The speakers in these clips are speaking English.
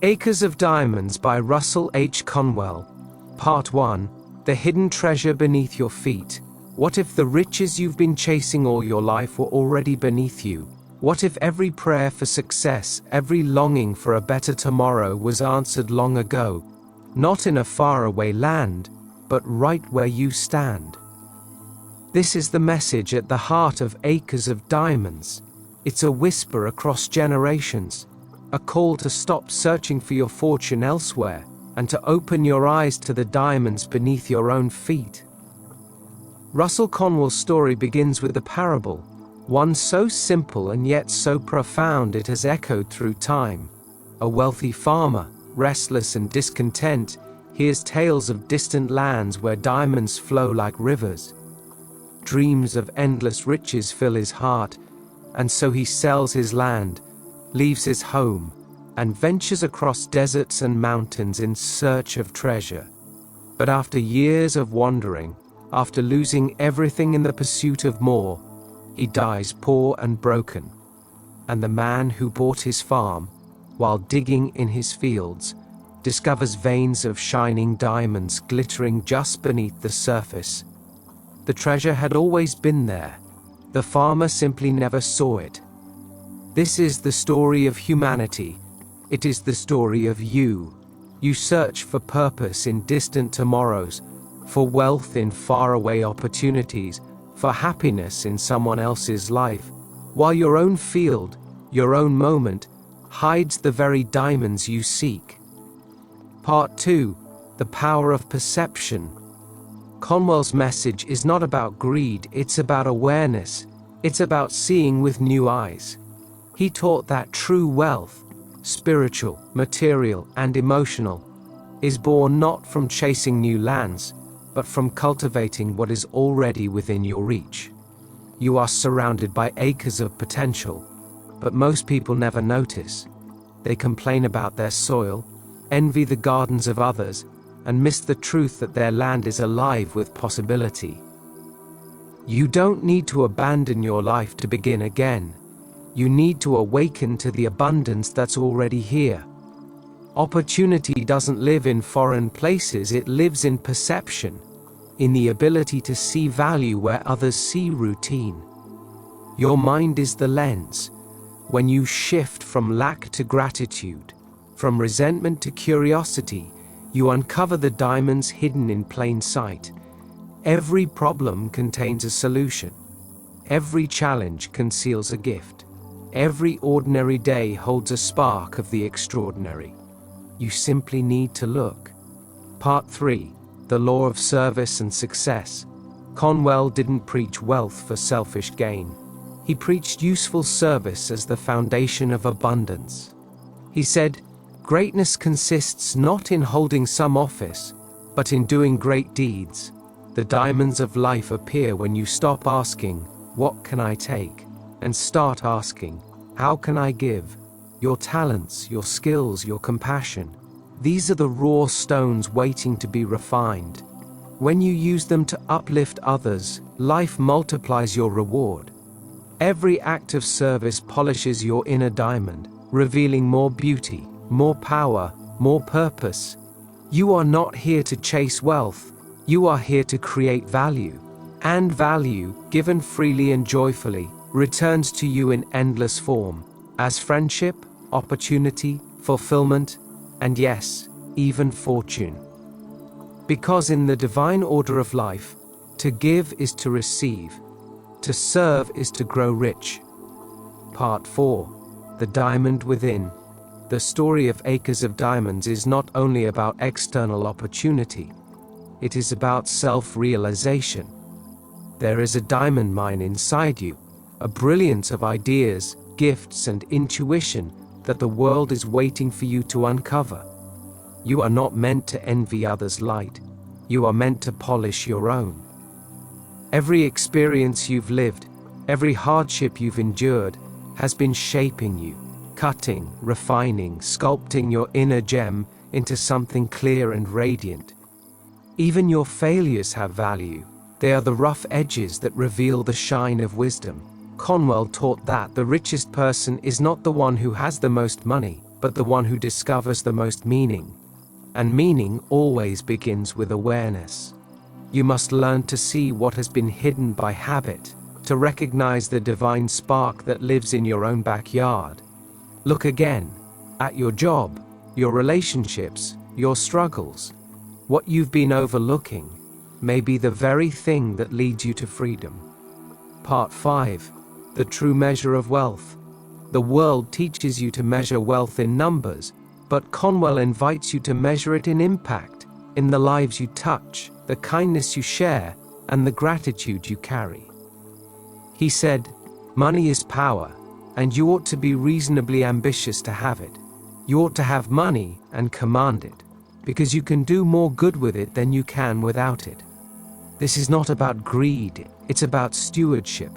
Acres of Diamonds by Russell H. Conwell. Part 1. The Hidden Treasure Beneath Your Feet. What if the riches you've been chasing all your life were already beneath you? What if every prayer for success, every longing for a better tomorrow was answered long ago? Not in a faraway land, but right where you stand. This is the message at the heart of Acres of Diamonds. It's a whisper across generations, a call to stop searching for your fortune elsewhere, and to open your eyes to the diamonds beneath your own feet. Russell Conwell's story begins with a parable, one so simple and yet so profound it has echoed through time. A wealthy farmer, restless and discontent, hears tales of distant lands where diamonds flow like rivers. Dreams of endless riches fill his heart, and so he sells his land, leaves his home, and ventures across deserts and mountains in search of treasure. But after years of wandering, after losing everything in the pursuit of more, he dies poor and broken. And the man who bought his farm, while digging in his fields, discovers veins of shining diamonds glittering just beneath the surface. The treasure had always been there. The farmer simply never saw it. This is the story of humanity. It is the story of you. You search for purpose in distant tomorrows, for wealth in faraway opportunities, for happiness in someone else's life, while your own field, your own moment, hides the very diamonds you seek. Part 2. The Power of Perception. Conwell's message is not about greed, it's about awareness. It's about seeing with new eyes. He taught that true wealth, spiritual, material, and emotional, is born not from chasing new lands, but from cultivating what is already within your reach. You are surrounded by acres of potential, but most people never notice. They complain about their soil, envy the gardens of others, and miss the truth that their land is alive with possibility. You don't need to abandon your life to begin again. You need to awaken to the abundance that's already here. Opportunity doesn't live in foreign places, it lives in perception, in the ability to see value where others see routine. Your mind is the lens. When you shift from lack to gratitude, from resentment to curiosity, you uncover the diamonds hidden in plain sight. Every problem contains a solution. Every challenge conceals a gift. Every ordinary day holds a spark of the extraordinary. You simply need to look. Part 3. The Law of Service and Success. Conwell didn't preach wealth for selfish gain. He preached useful service as the foundation of abundance. He said, "Greatness consists not in holding some office, but in doing great deeds. The diamonds of life appear when you stop asking, 'What can I take?' and start asking, 'How can I give?' Your talents, your skills, your compassion. These are the raw stones waiting to be refined. When you use them to uplift others, life multiplies your reward. Every act of service polishes your inner diamond, revealing more beauty, more power, more purpose. You are not here to chase wealth. You are here to create value. And value, given freely and joyfully, returns to you in endless form, as friendship, opportunity, fulfillment, and yes, even fortune. Because in the divine order of life, to give is to receive, to serve is to grow rich. Part 4. The Diamond Within. The story of Acres of Diamonds is not only about external opportunity, it is about self-realization. There is a diamond mine inside you, a brilliance of ideas, gifts, and intuition that the world is waiting for you to uncover. You are not meant to envy others' light. You are meant to polish your own. Every experience you've lived, every hardship you've endured, has been shaping you, cutting, refining, sculpting your inner gem into something clear and radiant. Even your failures have value. They are the rough edges that reveal the shine of wisdom. Conwell taught that the richest person is not the one who has the most money, but the one who discovers the most meaning. And meaning always begins with awareness. You must learn to see what has been hidden by habit, to recognize the divine spark that lives in your own backyard. Look again at your job, your relationships, your struggles. What you've been overlooking may be the very thing that leads you to freedom. Part 5. The true measure of wealth. The world teaches you to measure wealth in numbers, but Conwell invites you to measure it in impact, in the lives you touch, the kindness you share, and the gratitude you carry. He said, "Money is power, and you ought to be reasonably ambitious to have it. You ought to have money and command it, because you can do more good with it than you can without it." This is not about greed, it's about stewardship.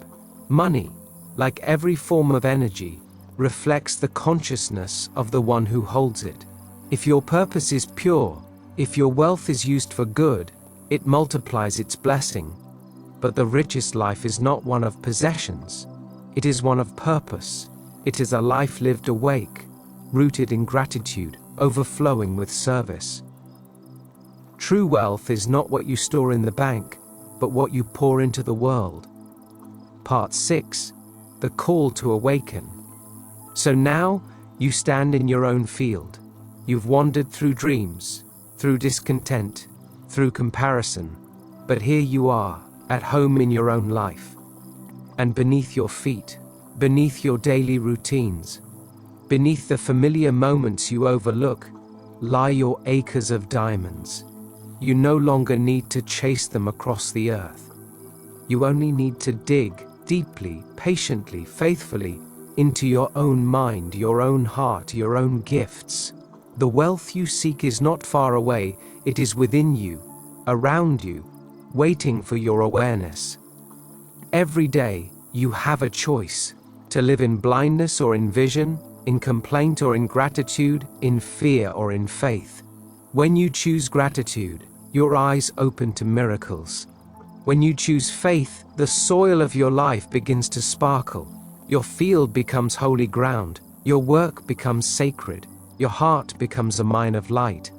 Money, like every form of energy, reflects the consciousness of the one who holds it. If your purpose is pure, if your wealth is used for good, it multiplies its blessing. But the richest life is not one of possessions. It is one of purpose. It is a life lived awake, rooted in gratitude, overflowing with service. True wealth is not what you store in the bank, but what you pour into the world. Part 6. The call to awaken. So now, you stand in your own field. You've wandered through dreams, through discontent, through comparison, but here you are, at home in your own life. And beneath your feet, beneath your daily routines, beneath the familiar moments you overlook, lie your acres of diamonds. You no longer need to chase them across the earth. You only need to dig deeply, patiently, faithfully, into your own mind, your own heart, your own gifts. The wealth you seek is not far away, it is within you, around you, waiting for your awareness. Every day, you have a choice to live in blindness or in vision, in complaint or in gratitude, in fear or in faith. When you choose gratitude, your eyes open to miracles. When you choose faith, the soil of your life begins to sparkle. Your field becomes holy ground. Your work becomes sacred. Your heart becomes a mine of light.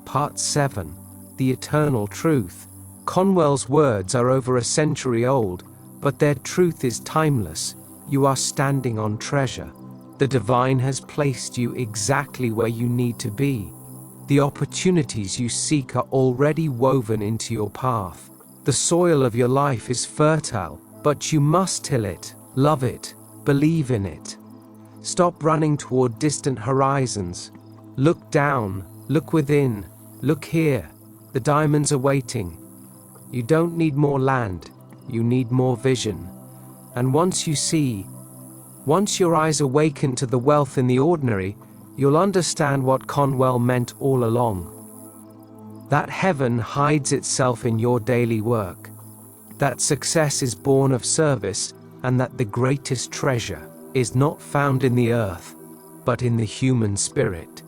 Part 7. The eternal truth. Conwell's words are over a century old, but their truth is timeless. You are standing on treasure. The divine has placed you exactly where you need to be. The opportunities you seek are already woven into your path. The soil of your life is fertile, but you must till it, love it, believe in it. Stop running toward distant horizons. Look down, look within, look here. The diamonds are waiting. You don't need more land, you need more vision. And once your eyes awaken to the wealth in the ordinary, you'll understand what Conwell meant all along. That heaven hides itself in your daily work. That success is born of service, and that the greatest treasure is not found in the earth, but in the human spirit.